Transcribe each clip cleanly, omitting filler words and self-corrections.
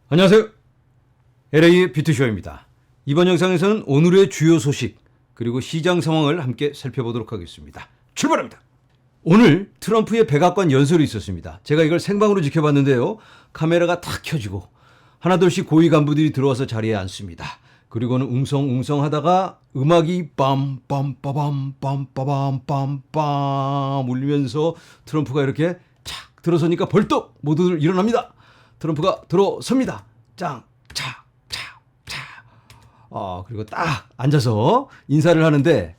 안녕하세요. LA의 비트쇼입니다. 이번 영상에서는 오늘의 주요 소식 그리고 시장 상황을 함께 살펴보도록 하겠습니다. 출발합니다. 오늘 트럼프의 백악관 연설이 있었습니다. 제가 이걸 생방으로 지켜봤는데요. 카메라가 탁 켜지고 하나둘씩 고위 간부들이 들어와서 자리에 앉습니다. 그리고는 웅성웅성 하다가 음악이 빰빰빠밤 울리면서 트럼프가 이렇게 착 들어서니까 벌떡 모두들 일어납니다. 트럼프가 들어섭니다. 그리고 딱 앉아서 인사를 하는데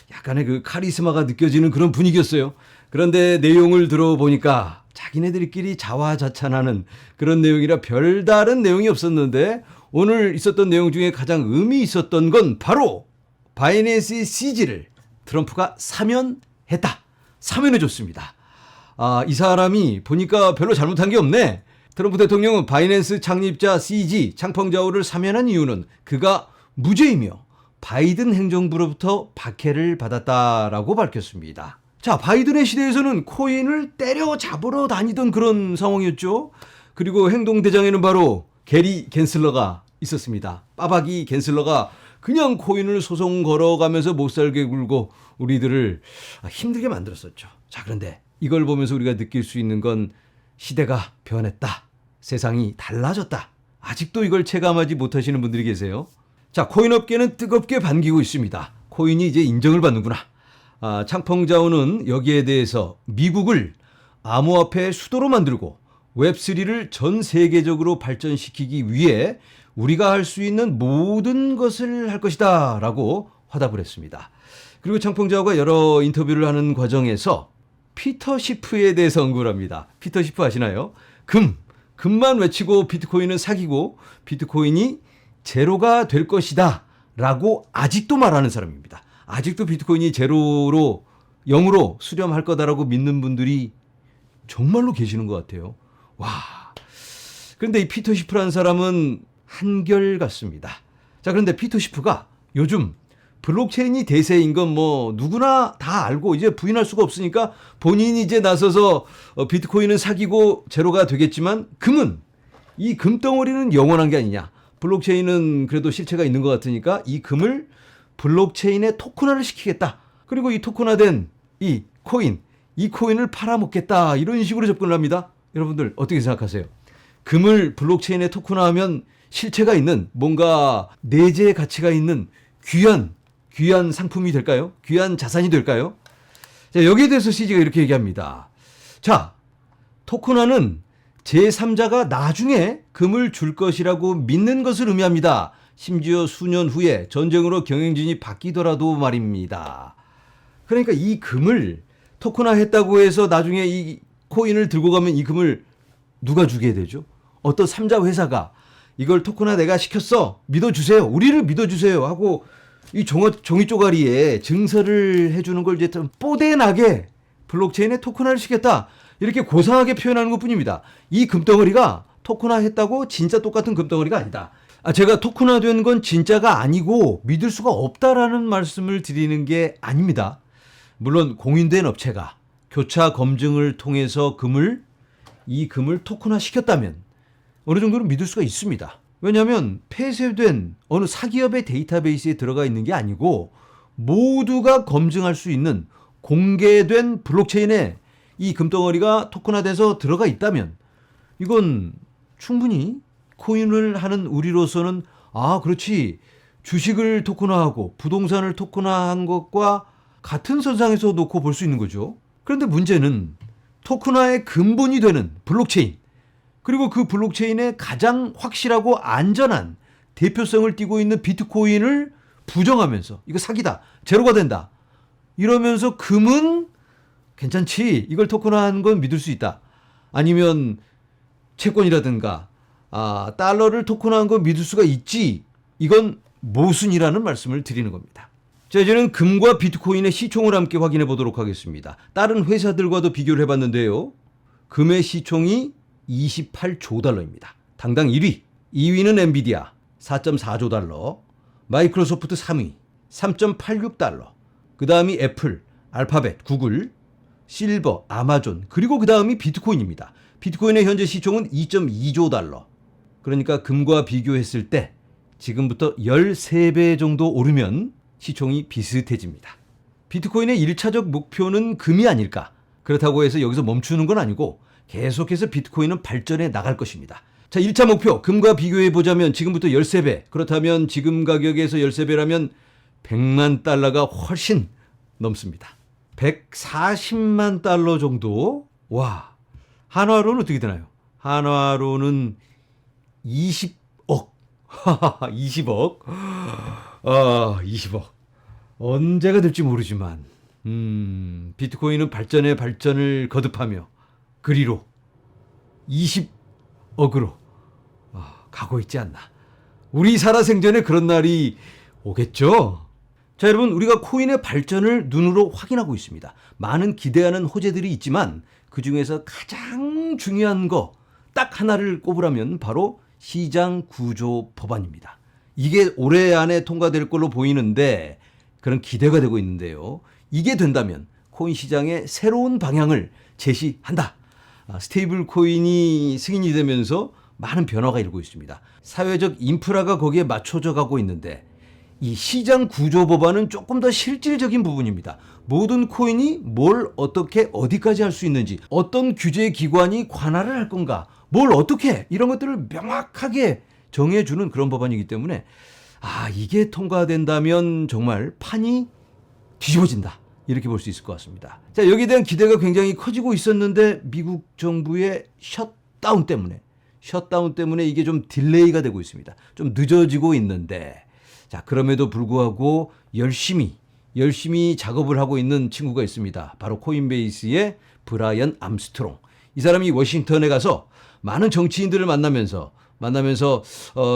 약간의 그 카리스마가 느껴지는 그런 분위기였어요. 그런데 내용을 들어보니까 자기네들끼리 자화자찬하는 그런 내용이라 별다른 내용이 없었는데 오늘 있었던 내용 중에 가장 의미 있었던 건 바로 바이낸스의 CG를 트럼프가 사면했다. 사면해줬습니다. 이 사람이 보니까 별로 잘못한 게 없네. 트럼프 대통령은 바이낸스 창립자 CG 창펑자오를 사면한 이유는 그가 무죄이며 바이든 행정부로부터 박해를 받았다라고 밝혔습니다. 자, 바이든의 시대에서는 코인을 때려잡으러 다니던 그런 상황이었죠. 그리고 행동대장에는 바로 게리 갠슬러가 있었습니다. 빠박이 갠슬러가 그냥 코인을 소송 걸어가면서 못살게 굴고 우리들을 힘들게 만들었었죠. 자, 그런데 이걸 보면서 우리가 느낄 수 있는 건 시대가 변했다. 세상이 달라졌다. 아직도 이걸 체감하지 못하시는 분들이 계세요. 자, 코인업계는 뜨겁게 반기고 있습니다. 코인이 이제 인정을 받는구나. 창펑자오는 여기에 대해서 미국을 암호화폐 수도로 만들고 웹3를 전 세계적으로 발전시키기 위해 우리가 할 수 있는 모든 것을 할 것이다 라고 화답을 했습니다. 그리고 창펑자오가 여러 인터뷰를 하는 과정에서 피터 시프에 대해서 언급을 합니다. 피터 시프 아시나요? 금만 외치고 비트코인은 사기고 비트코인이 제로가 될 것이다 라고 아직도 말하는 사람입니다. 아직도 비트코인이 제로로 0으로 수렴할 거다라고 믿는 분들이 정말로 계시는 것 같아요. 와. 그런데 이 피터 시프라는 사람은 한결같습니다. 자, 그런데 피터 시프가 요즘 블록체인이 대세인 건 뭐 누구나 다 알고 이제 부인할 수가 없으니까 본인이 이제 나서서 비트코인은 사기고 제로가 되겠지만 이 금덩어리는 영원한 게 아니냐. 블록체인은 그래도 실체가 있는 것 같으니까 이 금을 블록체인에 토큰화를 시키겠다. 그리고 이 토큰화된 이 코인을 팔아먹겠다. 이런 식으로 접근을 합니다. 여러분들 어떻게 생각하세요? 금을 블록체인에 토큰화하면 실체가 있는 뭔가 내재의 가치가 있는 귀한 상품이 될까요? 귀한 자산이 될까요? 자, 여기에 대해서 CG가 이렇게 얘기합니다. 자, 토큰화는 제3자가 나중에 금을 줄 것이라고 믿는 것을 의미합니다. 심지어 수년 후에 전쟁으로 경영진이 바뀌더라도 말입니다. 그러니까 이 금을 토큰화했다고 해서 나중에 이 코인을 들고 가면 이 금을 누가 주게 되죠? 어떤 3자 회사가 이걸 토큰화 내가 시켰어. 믿어주세요. 우리를 믿어주세요. 하고 이 종이 쪼가리에 증서를 해주는 걸 이제 좀 뽀대나게 블록체인에 토큰화를 시켰다. 이렇게 고상하게 표현하는 것 뿐입니다. 이 금덩어리가 토큰화 했다고 진짜 똑같은 금덩어리가 아니다. 제가 토큰화된 건 진짜가 아니고 믿을 수가 없다라는 말씀을 드리는 게 아닙니다. 물론 공인된 업체가 교차 검증을 통해서 이 금을 토큰화 시켰다면 어느 정도는 믿을 수가 있습니다. 왜냐하면 폐쇄된 어느 사기업의 데이터베이스에 들어가 있는 게 아니고 모두가 검증할 수 있는 공개된 블록체인에 이 금덩어리가 토큰화돼서 들어가 있다면 이건 충분히 코인을 하는 우리로서는 그렇지 주식을 토큰화하고 부동산을 토큰화한 것과 같은 선상에서 놓고 볼 수 있는 거죠. 그런데 문제는 토큰화의 근본이 되는 블록체인 그리고 그 블록체인의 가장 확실하고 안전한 대표성을 띠고 있는 비트코인을 부정하면서 이거 사기다. 제로가 된다. 이러면서 금은 괜찮지. 이걸 토큰화한 건 믿을 수 있다. 아니면 채권이라든가 달러를 토큰화한 건 믿을 수가 있지. 이건 모순이라는 말씀을 드리는 겁니다. 자, 이제는 금과 비트코인의 시총을 함께 확인해 보도록 하겠습니다. 다른 회사들과도 비교를 해봤는데요. 금의 시총이 28조 달러입니다. 당당 1위. 2위는 엔비디아 4.4조 달러. 마이크로소프트 3위 3.86 달러. 그 다음이 애플, 알파벳, 구글, 실버, 아마존 그리고 그 다음이 비트코인입니다. 비트코인의 현재 시총은 2.2조 달러. 그러니까 금과 비교했을 때 지금부터 13배 정도 오르면 시총이 비슷해집니다. 비트코인의 1차적 목표는 금이 아닐까. 그렇다고 해서 여기서 멈추는 건 아니고 계속해서 비트코인은 발전해 나갈 것입니다. 자, 1차 목표 금과 비교해 보자면 지금부터 13배. 그렇다면 지금 가격에서 13배라면 100만 달러가 훨씬 넘습니다. 140만 달러 정도? 와, 한화로는 어떻게 되나요? 한화로는 20억. 20억. 20억. 언제가 될지 모르지만, 비트코인은 발전에 발전을 거듭하며, 그리로 20억으로 가고 있지 않나. 우리 살아생전에 그런 날이 오겠죠? 자, 여러분, 우리가 코인의 발전을 눈으로 확인하고 있습니다. 많은 기대하는 호재들이 있지만 그 중에서 가장 중요한 거 딱 하나를 꼽으라면 바로 시장 구조 법안입니다. 이게 올해 안에 통과될 걸로 보이는데 그런 기대가 되고 있는데요. 이게 된다면 코인 시장의 새로운 방향을 제시한다. 스테이블 코인이 승인이 되면서 많은 변화가 일고 있습니다. 사회적 인프라가 거기에 맞춰져 가고 있는데 이 시장 구조 법안은 조금 더 실질적인 부분입니다. 모든 코인이 뭘 어떻게 어디까지 할 수 있는지, 어떤 규제 기관이 관할을 할 건가, 뭘 어떻게 이런 것들을 명확하게 정해주는 그런 법안이기 때문에 이게 통과된다면 정말 판이 뒤집어진다. 이렇게 볼 수 있을 것 같습니다. 자, 여기에 대한 기대가 굉장히 커지고 있었는데 미국 정부의 셧다운 때문에 이게 좀 딜레이가 되고 있습니다. 좀 늦어지고 있는데 자, 그럼에도 불구하고 열심히 작업을 하고 있는 친구가 있습니다. 바로 코인베이스의 브라이언 암스트롱. 이 사람이 워싱턴에 가서 많은 정치인들을 만나면서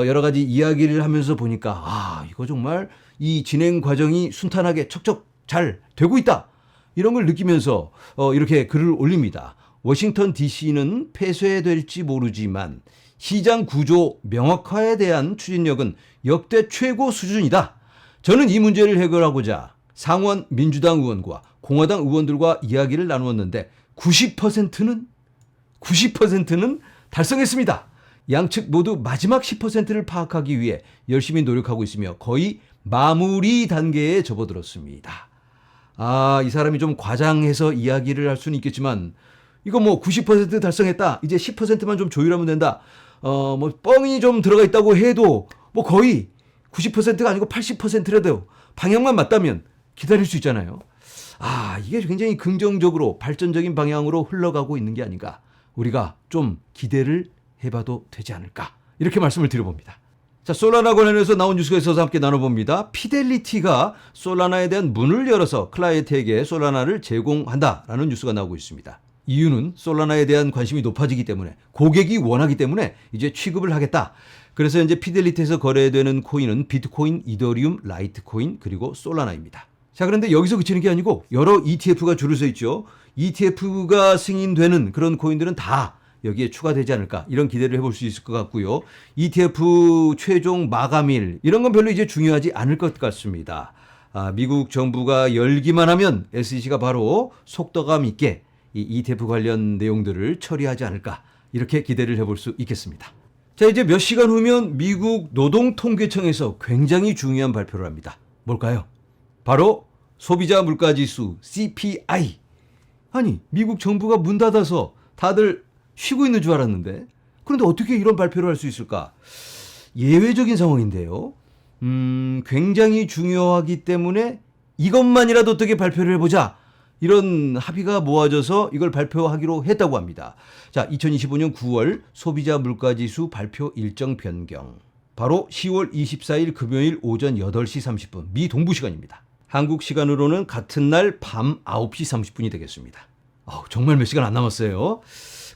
여러 가지 이야기를 하면서 보니까 이거 정말 이 진행 과정이 순탄하게 척척 잘 되고 있다. 이런 걸 느끼면서 이렇게 글을 올립니다. 워싱턴 DC는 폐쇄될지 모르지만 시장 구조 명확화에 대한 추진력은 역대 최고 수준이다. 저는 이 문제를 해결하고자 상원 민주당 의원과 공화당 의원들과 이야기를 나누었는데 90%는 달성했습니다. 양측 모두 마지막 10%를 파악하기 위해 열심히 노력하고 있으며 거의 마무리 단계에 접어들었습니다. 이 사람이 좀 과장해서 이야기를 할 수는 있겠지만 이거 90% 달성했다. 이제 10%만 좀 조율하면 된다. 뻥이 좀 들어가 있다고 해도 거의 90%가 아니고 80%라도 방향만 맞다면 기다릴 수 있잖아요. 이게 굉장히 긍정적으로 발전적인 방향으로 흘러가고 있는 게 아닌가. 우리가 좀 기대를 해봐도 되지 않을까. 이렇게 말씀을 드려봅니다. 자, 솔라나 관련해서 나온 뉴스가 있어서 함께 나눠봅니다. 피델리티가 솔라나에 대한 문을 열어서 클라이언트에게 솔라나를 제공한다라는 뉴스가 나오고 있습니다. 이유는 솔라나에 대한 관심이 높아지기 때문에 고객이 원하기 때문에 이제 취급을 하겠다. 그래서 이제 피델리티에서 거래되는 코인은 비트코인, 이더리움, 라이트코인 그리고 솔라나입니다. 자, 그런데 여기서 그치는 게 아니고 여러 ETF가 줄을 서 있죠. ETF가 승인되는 그런 코인들은 다 여기에 추가되지 않을까 이런 기대를 해볼 수 있을 것 같고요. ETF 최종 마감일 이런 건 별로 이제 중요하지 않을 것 같습니다. 미국 정부가 열기만 하면 SEC가 바로 속도감 있게 이 ETF 관련 내용들을 처리하지 않을까 이렇게 기대를 해볼 수 있겠습니다. 자, 이제 몇 시간 후면 미국 노동통계청에서 굉장히 중요한 발표를 합니다. 뭘까요? 바로 소비자 물가지수 CPI. 아니, 미국 정부가 문 닫아서 다들 쉬고 있는 줄 알았는데 그런데 어떻게 이런 발표를 할 수 있을까? 예외적인 상황인데요. 굉장히 중요하기 때문에 이것만이라도 어떻게 발표를 해보자. 이런 합의가 모아져서 이걸 발표하기로 했다고 합니다. 자, 2025년 9월 소비자 물가지수 발표 일정 변경. 바로 10월 24일 금요일 오전 8시 30분 미 동부 시간입니다. 한국 시간으로는 같은 날 밤 9시 30분이 되겠습니다. 정말 몇 시간 안 남았어요.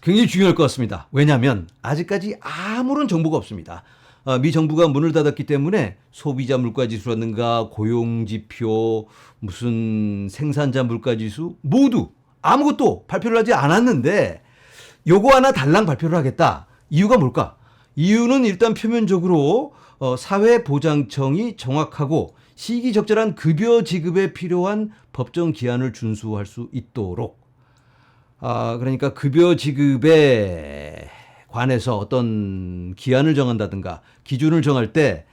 굉장히 중요할 것 같습니다. 왜냐하면 아직까지 아무런 정보가 없습니다. 미 정부가 문을 닫았기 때문에 소비자 물가지수라든가 고용지표, 무슨 생산자 물가지수 모두 아무것도 발표를 하지 않았는데 요거 하나 달랑 발표를 하겠다. 이유가 뭘까? 이유는 일단 표면적으로 사회보장청이 정확하고 시기적절한 급여 지급에 필요한 법정 기한을 준수할 수 있도록 그러니까 급여 지급에 관해서 어떤 기한을 정한다든가 기준을 정할 때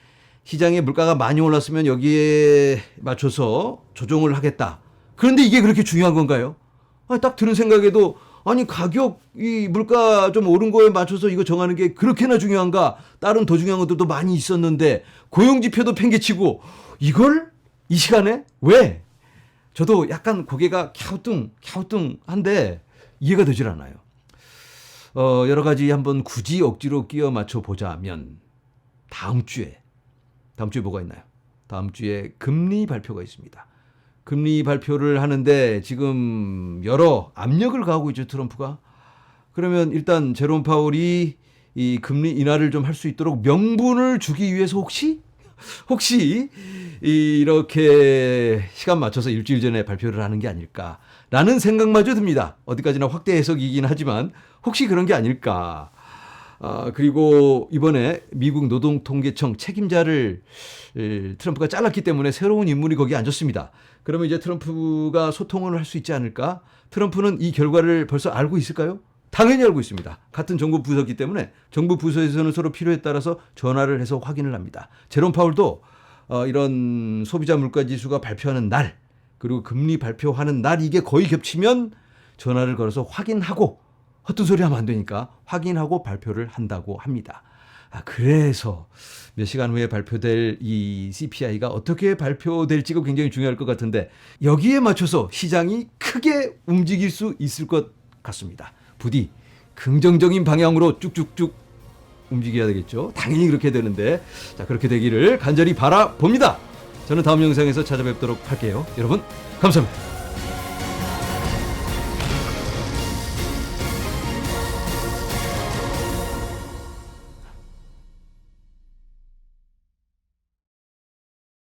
시장의 물가가 많이 올랐으면 여기에 맞춰서 조정을 하겠다. 그런데 이게 그렇게 중요한 건가요? 아니, 딱 드는 생각에도 아니 가격 이 물가 좀 오른 거에 맞춰서 이거 정하는 게 그렇게나 중요한가? 다른 더 중요한 것들도 많이 있었는데 고용 지표도 팽개치고 이걸 이 시간에 왜? 저도 약간 고개가 갸우뚱한데 이해가 되질 않아요. 여러 가지 한번 굳이 억지로 끼워 맞춰 보자면 다음 주에 뭐가 있나요? 다음 주에 금리 발표가 있습니다. 금리 발표를 하는데 지금 여러 압력을 가하고 있죠, 트럼프가. 그러면 일단 제롬 파월이 이 금리 인하를 좀 할 수 있도록 명분을 주기 위해서 혹시 이렇게 시간 맞춰서 일주일 전에 발표를 하는 게 아닐까라는 생각마저 듭니다. 어디까지나 확대 해석이긴 하지만 혹시 그런 게 아닐까. 그리고 이번에 미국 노동통계청 책임자를 트럼프가 잘랐기 때문에 새로운 인물이 거기에 앉았습니다. 그러면 이제 트럼프가 소통을 할 수 있지 않을까? 트럼프는 이 결과를 벌써 알고 있을까요? 당연히 알고 있습니다. 같은 정부 부서이기 때문에 정부 부서에서는 서로 필요에 따라서 전화를 해서 확인을 합니다. 제롬 파월도 이런 소비자 물가 지수가 발표하는 날 그리고 금리 발표하는 날 이게 거의 겹치면 전화를 걸어서 확인하고 헛된 소리 하면 안 되니까 확인하고 발표를 한다고 합니다. 그래서 몇 시간 후에 발표될 이 CPI가 어떻게 발표될지가 굉장히 중요할 것 같은데 여기에 맞춰서 시장이 크게 움직일 수 있을 것 같습니다. 부디 긍정적인 방향으로 쭉쭉쭉 움직여야 되겠죠. 당연히 그렇게 되는데 자 그렇게 되기를 간절히 바라봅니다. 저는 다음 영상에서 찾아뵙도록 할게요. 여러분 감사합니다.